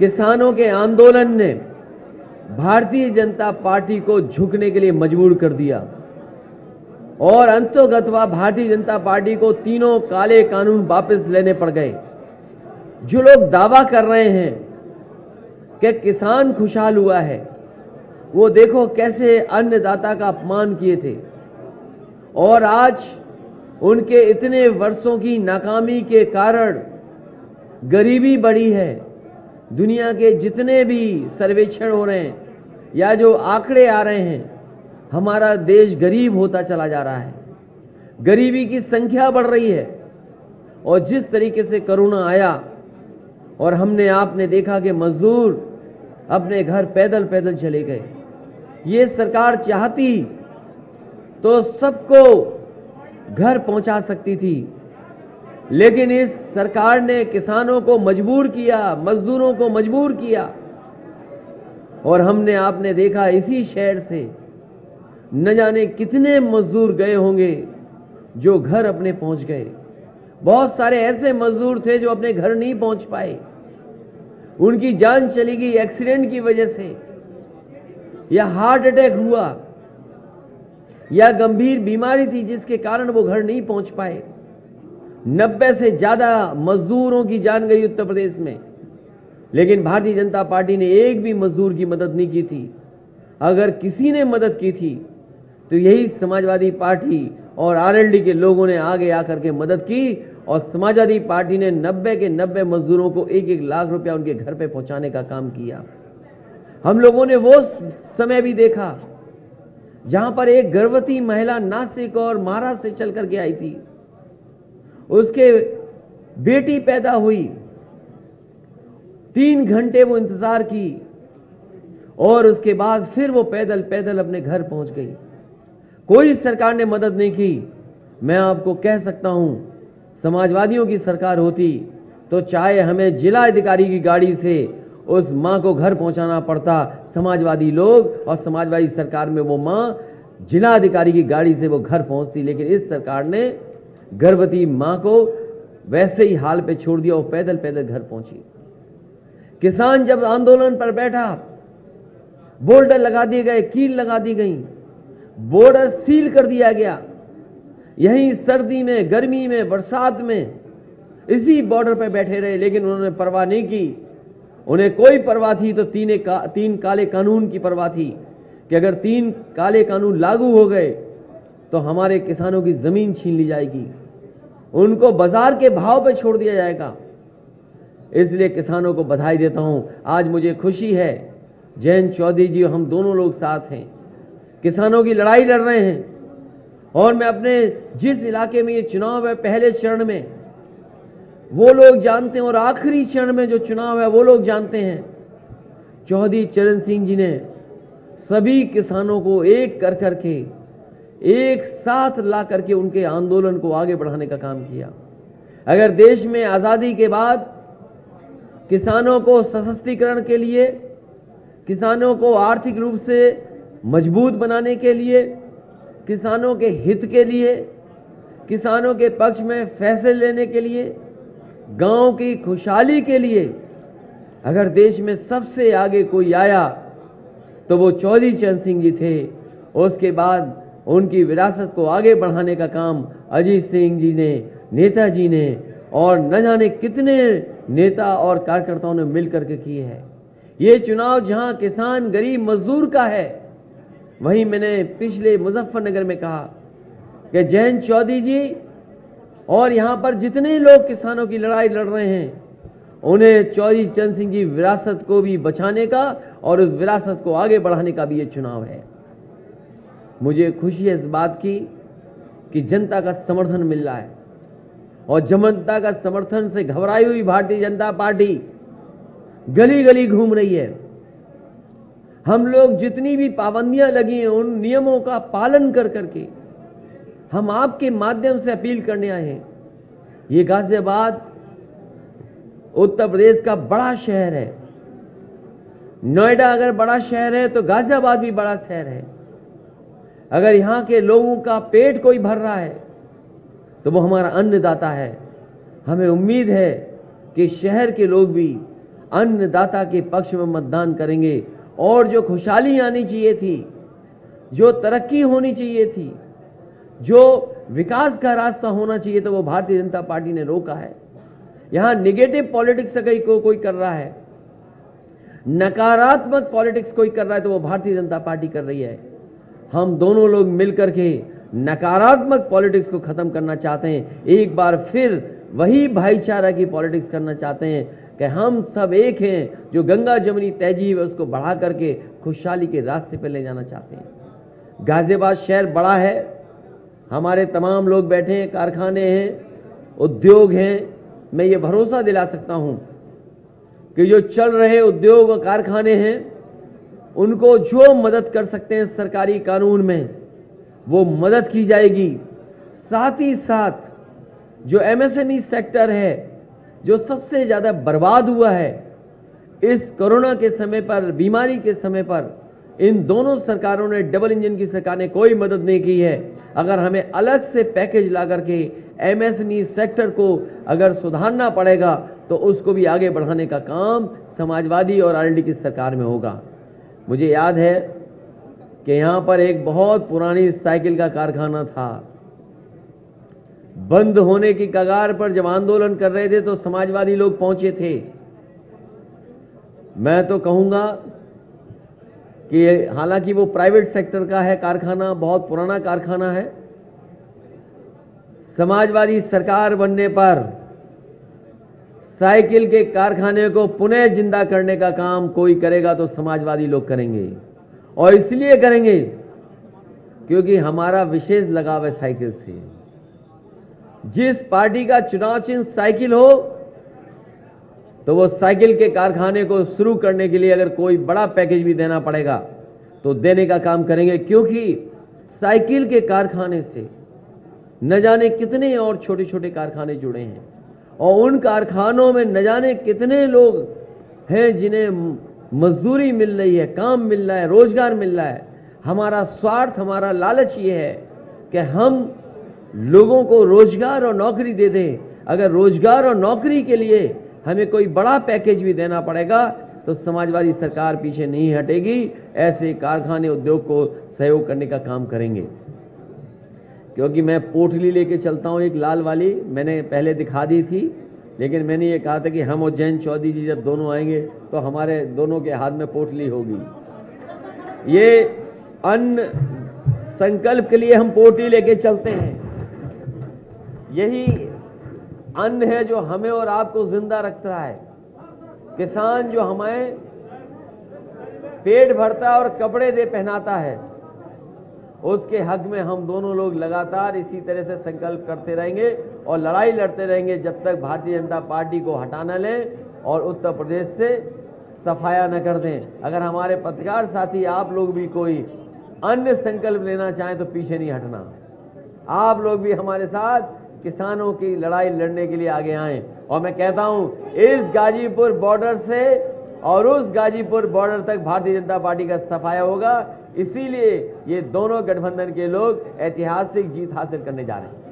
किसानों के आंदोलन ने भारतीय जनता पार्टी को झुकने के लिए मजबूर कर दिया और अंततः भारतीय जनता पार्टी को तीनों काले कानून वापस लेने पड़ गए। जो लोग दावा कर रहे हैं कि किसान खुशहाल हुआ है, वो देखो कैसे अन्नदाता का अपमान किए थे और आज उनके इतने वर्षों की नाकामी के कारण गरीबी बढ़ी है। दुनिया के जितने भी सर्वेक्षण हो रहे हैं या जो आंकड़े आ रहे हैं, हमारा देश गरीब होता चला जा रहा है, गरीबी की संख्या बढ़ रही है। और जिस तरीके से कोरोना आया और हमने आपने देखा कि मजदूर अपने घर पैदल पैदल चले गए। ये सरकार चाहती तो सबको घर पहुंचा सकती थी, लेकिन इस सरकार ने किसानों को मजबूर किया, मजदूरों को मजबूर किया। और हमने आपने देखा इसी शहर से न जाने कितने मजदूर गए होंगे जो घर अपने पहुंच गए। बहुत सारे ऐसे मजदूर थे जो अपने घर नहीं पहुंच पाए, उनकी जान चली गई एक्सीडेंट की वजह से, या हार्ट अटैक हुआ, या गंभीर बीमारी थी जिसके कारण वो घर नहीं पहुंच पाए। 90 से ज्यादा मजदूरों की जान गई उत्तर प्रदेश में, लेकिन भारतीय जनता पार्टी ने एक भी मजदूर की मदद नहीं की थी। अगर किसी ने मदद की थी तो यही समाजवादी पार्टी और आरएलडी के लोगों ने आगे आकर के मदद की और समाजवादी पार्टी ने 90 के 90 मजदूरों को 1-1 लाख रुपया उनके घर पे पहुंचाने का काम किया। हम लोगों ने वो समय भी देखा जहां पर एक गर्भवती महिला नासिक और महाराष्ट्र से चल करके आई थी, उसके बेटी पैदा हुई, 3 घंटे वो इंतजार की और उसके बाद फिर वो पैदल पैदल अपने घर पहुंच गई। कोई सरकार ने मदद नहीं की। मैं आपको कह सकता हूं, समाजवादियों की सरकार होती तो चाहे हमें जिला अधिकारी की गाड़ी से उस मां को घर पहुंचाना पड़ता, समाजवादी लोग और समाजवादी सरकार में वो मां जिला अधिकारी की गाड़ी से वो घर पहुंचती। लेकिन इस सरकार ने गर्भवती मां को वैसे ही हाल पे छोड़ दिया और पैदल पैदल घर पहुंची। किसान जब आंदोलन पर बैठा, बोर्डर लगा दिए गए, कील लगा दी गई, बॉर्डर सील कर दिया गया। यहीं सर्दी में, गर्मी में, बरसात में इसी बॉर्डर पर बैठे रहे, लेकिन उन्होंने परवाह नहीं की। उन्हें कोई परवाह थी तो 3 काले कानून की परवाह थी कि अगर 3 काले कानून लागू हो गए तो हमारे किसानों की जमीन छीन ली जाएगी, उनको बाजार के भाव पर छोड़ दिया जाएगा। इसलिए किसानों को बधाई देता हूं। आज मुझे खुशी है, जयंत चौधरी जी हम दोनों लोग साथ हैं, किसानों की लड़ाई लड़ रहे हैं। और मैं अपने जिस इलाके में ये चुनाव है, पहले चरण में वो लोग जानते हैं और आखिरी चरण में जो चुनाव है वो लोग जानते हैं। चौधरी चरण सिंह जी ने सभी किसानों को एक कर करके एक साथ ला करके उनके आंदोलन को आगे बढ़ाने का काम किया। अगर देश में आजादी के बाद किसानों को सशक्तिकरण के लिए, किसानों को आर्थिक रूप से मजबूत बनाने के लिए, किसानों के हित के लिए, किसानों के पक्ष में फैसले लेने के लिए, गांव की खुशहाली के लिए अगर देश में सबसे आगे कोई आया तो वो चौधरी चरण सिंह जी थे। उसके बाद उनकी विरासत को आगे बढ़ाने का काम अजीत सिंह जी ने, नेताजी ने और न जाने कितने नेता और कार्यकर्ताओं ने मिलकर के किए हैं। ये चुनाव जहां किसान, गरीब, मजदूर का है, वहीं मैंने पिछले मुजफ्फरनगर में कहा कि जयंत चौधरी जी और यहां पर जितने लोग किसानों की लड़ाई लड़ रहे हैं, उन्हें चौधरी चरण सिंह की विरासत को भी बचाने का और उस विरासत को आगे बढ़ाने का भी ये चुनाव है। मुझे खुशी है इस बात की कि जनता का समर्थन मिल रहा है और जनता का समर्थन से घबराई हुई भारतीय जनता पार्टी गली गली घूम रही है। हम लोग जितनी भी पाबंदियां लगी हैं उन नियमों का पालन कर करके हम आपके माध्यम से अपील करने आए हैं। ये गाजियाबाद उत्तर प्रदेश का बड़ा शहर है। नोएडा अगर बड़ा शहर है तो गाजियाबाद भी बड़ा शहर है। अगर यहाँ के लोगों का पेट कोई भर रहा है तो वो हमारा अन्नदाता है। हमें उम्मीद है कि शहर के लोग भी अन्नदाता के पक्ष में मतदान करेंगे और जो खुशहाली आनी चाहिए थी, जो तरक्की होनी चाहिए थी, जो विकास का रास्ता होना चाहिए था, वो भारतीय जनता पार्टी ने रोका है। यहां निगेटिव पॉलिटिक्स कोई कर रहा है, नकारात्मक पॉलिटिक्स कोई कर रहा है, तो वो भारतीय जनता पार्टी कर रही है। हम दोनों लोग मिलकर के नकारात्मक पॉलिटिक्स को खत्म करना चाहते हैं, एक बार फिर वही भाईचारा की पॉलिटिक्स करना चाहते हैं कि हम सब एक हैं, जो गंगा जमुनी तहजीब है उसको बढ़ा करके खुशहाली के रास्ते पर ले जाना चाहते हैं। गाजियाबाद शहर बड़ा है, हमारे तमाम लोग बैठे हैं, कारखाने हैं, उद्योग हैं। मैं ये भरोसा दिला सकता हूं कि जो चल रहे उद्योग और कारखाने हैं उनको जो मदद कर सकते हैं सरकारी कानून में वो मदद की जाएगी। साथ ही साथ जो एमएसएमई सेक्टर है, जो सबसे ज़्यादा बर्बाद हुआ है इस कोरोना के समय पर, बीमारी के समय पर, इन दोनों सरकारों ने, डबल इंजन की सरकार ने कोई मदद नहीं की है। अगर हमें अलग से पैकेज ला करके एमएसएमई सेक्टर को अगर सुधारना पड़ेगा तो उसको भी आगे बढ़ाने का काम समाजवादी और आरएलडी की सरकार में होगा। मुझे याद है कि यहां पर एक बहुत पुरानी साइकिल का कारखाना था, बंद होने की कगार पर जब आंदोलन कर रहे थे तो समाजवादी लोग पहुंचे थे। मैं तो कहूंगा कि हालांकि वो प्राइवेट सेक्टर का है कारखाना, बहुत पुराना कारखाना है, समाजवादी सरकार बनने पर साइकिल के कारखाने को पुनः जिंदा करने का काम कोई करेगा तो समाजवादी लोग करेंगे, और इसलिए करेंगे क्योंकि हमारा विशेष लगाव है साइकिल से। जिस पार्टी का चुनाव चिन्ह साइकिल हो तो वो साइकिल के कारखाने को शुरू करने के लिए अगर कोई बड़ा पैकेज भी देना पड़ेगा तो देने का काम करेंगे, क्योंकि साइकिल के कारखाने से न जाने कितने और छोटे छोटे कारखाने जुड़े हैं और उन कारखानों में न जाने कितने लोग हैं जिन्हें मजदूरी मिल रही है, काम मिल रहा है, रोजगार मिल रहा है। हमारा स्वार्थ, हमारा लालच ये है कि हम लोगों को रोजगार और नौकरी दे दें। अगर रोजगार और नौकरी के लिए हमें कोई बड़ा पैकेज भी देना पड़ेगा तो समाजवादी सरकार पीछे नहीं हटेगी, ऐसे कारखाने उद्योग को सहयोग करने का काम करेंगे। क्योंकि मैं पोटली लेके चलता हूं, एक लाल वाली, मैंने पहले दिखा दी थी, लेकिन मैंने ये कहा था कि हम और जयंत चौधरी जी जब दोनों आएंगे तो हमारे दोनों के हाथ में पोटली होगी। ये अन्न संकल्प के लिए हम पोटली लेके चलते हैं। यही अन्न है जो हमें और आपको जिंदा रखता है। किसान जो हमें पेट भरता है और कपड़े दे पहनाता है, उसके हक में हम दोनों लोग लगातार इसी तरह से संकल्प करते रहेंगे और लड़ाई लड़ते रहेंगे जब तक भारतीय जनता पार्टी को हटा न लें और उत्तर प्रदेश से सफाया न कर दें। अगर हमारे पत्रकार साथी आप लोग भी कोई अन्य संकल्प लेना चाहें तो पीछे नहीं हटना। आप लोग भी हमारे साथ किसानों की लड़ाई लड़ने के लिए आगे आएं। और मैं कहता हूं, इस गाजीपुर बॉर्डर से और उस गाजीपुर बॉर्डर तक भारतीय जनता पार्टी का सफाया होगा। इसीलिए ये दोनों गठबंधन के लोग ऐतिहासिक जीत हासिल करने जा रहे हैं।